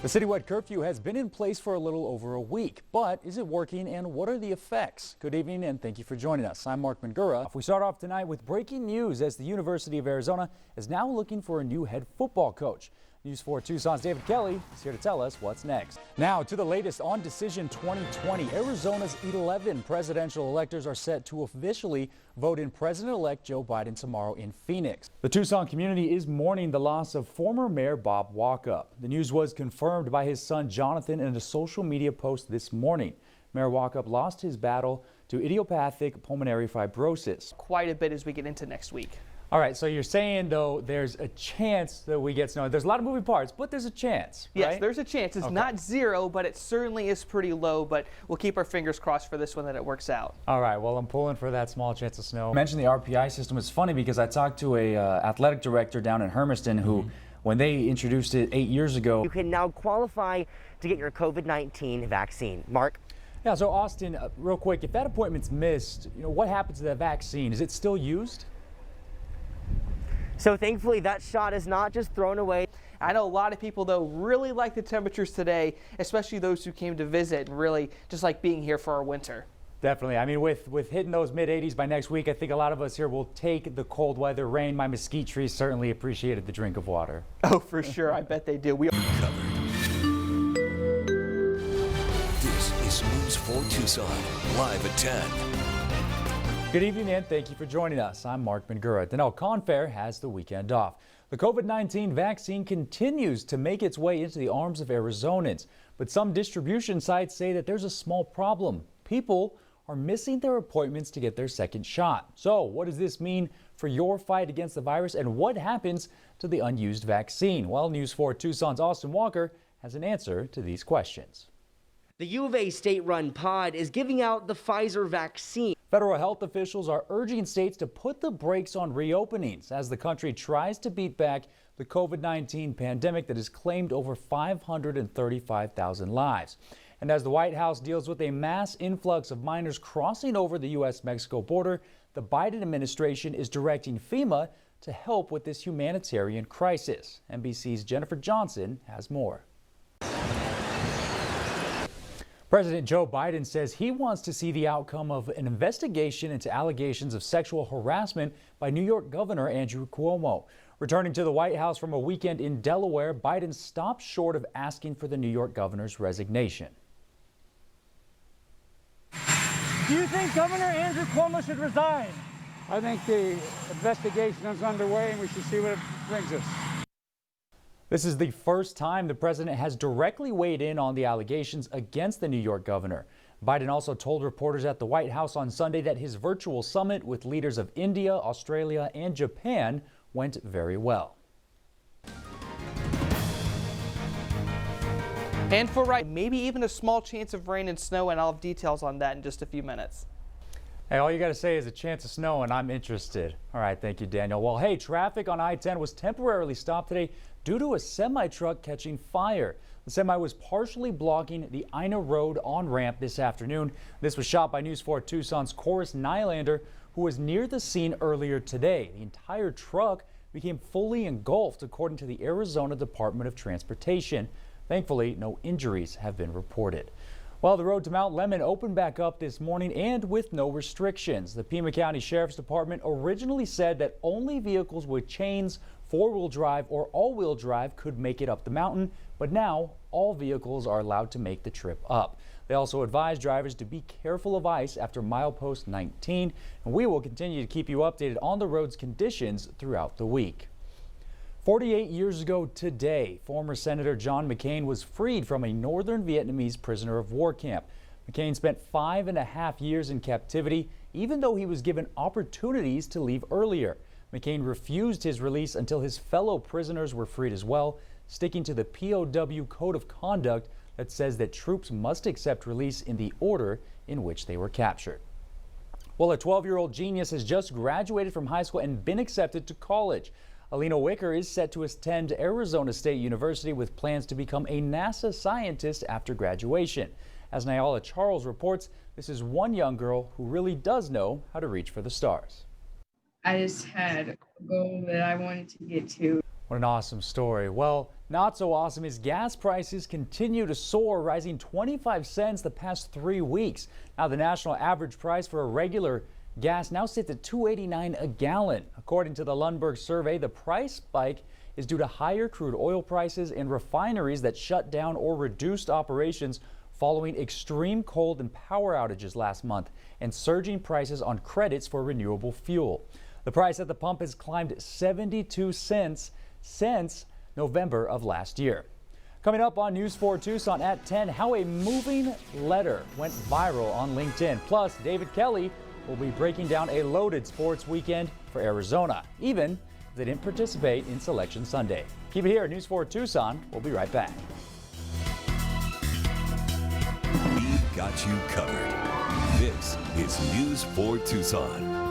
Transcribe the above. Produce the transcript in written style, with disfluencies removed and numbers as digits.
The citywide curfew has been in place for a little over a week, but is it working and what are the effects? Good evening and thank you for joining us. I'm Mark Mingura. We start off tonight with breaking news as the University of Arizona is now looking for a new head football coach. News 4 Tucson's David Kelly is here to tell us what's next. Now to the latest on Decision 2020. Arizona's 11 presidential electors are set to officially vote in President-elect Joe Biden tomorrow in Phoenix. The Tucson community is mourning the loss of former Mayor Bob Walkup. The news was confirmed by his son Jonathan in a social media post this morning. Mayor Walkup lost his battle to idiopathic pulmonary fibrosis. Quite a bit as we get into next week. All right, so you're saying, though, there's a chance that we get snow. There's a lot of moving parts, but there's a chance, right? Yes, there's a chance. It's not zero, but it certainly is pretty low, but we'll keep our fingers crossed for this one that it works out. All right, well, I'm pulling for that small chance of snow. You mentioned the RPI system. It's funny because I talked to a athletic director down in Hermiston who, when they introduced it 8 years ago. You can now qualify to get your COVID-19 vaccine. Mark? Yeah, so Austin, real quick, if that appointment's missed, what happens to that vaccine? Is it still used? So thankfully that shot is not just thrown away. I know a lot of people, though, really like the temperatures today, especially those who came to visit and really just like being here for our winter. Definitely. I mean, with hitting those mid-80s by next week, I think a lot of us here will take the cold weather. Rain. My mesquite trees certainly appreciated the drink of water. Oh, for sure. I bet they do. We are covered. This is News 4 Tucson, live at 10. Good evening and thank you for joining us. I'm Mark Mingura. Denell Confair has the weekend off. The COVID-19 vaccine continues to make its way into the arms of Arizonans, but some distribution sites say that there's a small problem. People are missing their appointments to get their second shot. So what does this mean for your fight against the virus and what happens to the unused vaccine? Well, News 4 Tucson's Austin Walker has an answer to these questions. The U of A state-run pod is giving out the Pfizer vaccine. Federal health officials are urging states to put the brakes on reopenings as the country tries to beat back the COVID-19 pandemic that has claimed over 535,000 lives. And as the White House deals with a mass influx of minors crossing over the U.S.-Mexico border, the Biden administration is directing FEMA to help with this humanitarian crisis. NBC's Jennifer Johnson has more. President Joe Biden says he wants to see the outcome of an investigation into allegations of sexual harassment by New York Governor Andrew Cuomo. Returning to the White House from a weekend in Delaware, Biden stopped short of asking for the New York governor's resignation. Do you think Governor Andrew Cuomo should resign? I think the investigation is underway and we should see what it brings us. This is the first time the president has directly weighed in on the allegations against the New York governor. Biden also told reporters at the White House on Sunday that his virtual summit with leaders of India, Australia, and Japan went very well. And for right, maybe even a small chance of rain and snow, and I'll have details on that in just a few minutes. Hey, all you got to say is a chance of snow, and I'm interested. All right, thank you, Daniel. Well, hey, traffic on I-10 was temporarily stopped today due to a semi-truck catching fire. The semi was partially blocking the Ina Road on-ramp this afternoon. This was shot by News 4 Tucson's Chorus Nylander, who was near the scene earlier today. The entire truck became fully engulfed, according to the Arizona Department of Transportation. Thankfully, no injuries have been reported. Well, the road to Mount Lemmon opened back up this morning and with no restrictions. The Pima County Sheriff's Department originally said that only vehicles with chains, four-wheel drive or all-wheel drive could make it up the mountain, but now all vehicles are allowed to make the trip up. They also advise drivers to be careful of ice after milepost 19, and we will continue to keep you updated on the road's conditions throughout the week. 48 years ago today, former Senator John McCain was freed from a northern Vietnamese prisoner of war camp. McCain spent 5.5 years in captivity, even though he was given opportunities to leave earlier. McCain refused his release until his fellow prisoners were freed as well, sticking to the POW Code of Conduct that says that troops must accept release in the order in which they were captured. Well, a 12-year-old genius has just graduated from high school and been accepted to college. Alina Wicker is set to attend Arizona State University with plans to become a NASA scientist after graduation. As Nyala Charles reports, this is one young girl who really does know how to reach for the stars. I just had a goal that I wanted to get to. What an awesome story. Well, not so awesome is gas prices continue to soar, rising 25 cents the past 3 weeks. Now, the national average price for a regular gas now sits at $2.89 a gallon. According to the Lundberg survey, the price spike is due to higher crude oil prices and refineries that shut down or reduced operations following extreme cold and power outages last month and surging prices on credits for renewable fuel. The price at the pump has climbed 72 cents since November of last year. Coming up on News 4 Tucson at 10, how a moving letter went viral on LinkedIn. Plus, David Kelly will be breaking down a loaded sports weekend for Arizona, even if they didn't participate in Selection Sunday. Keep it here at News 4 Tucson. We'll be right back. We've got you covered. This is News 4 Tucson.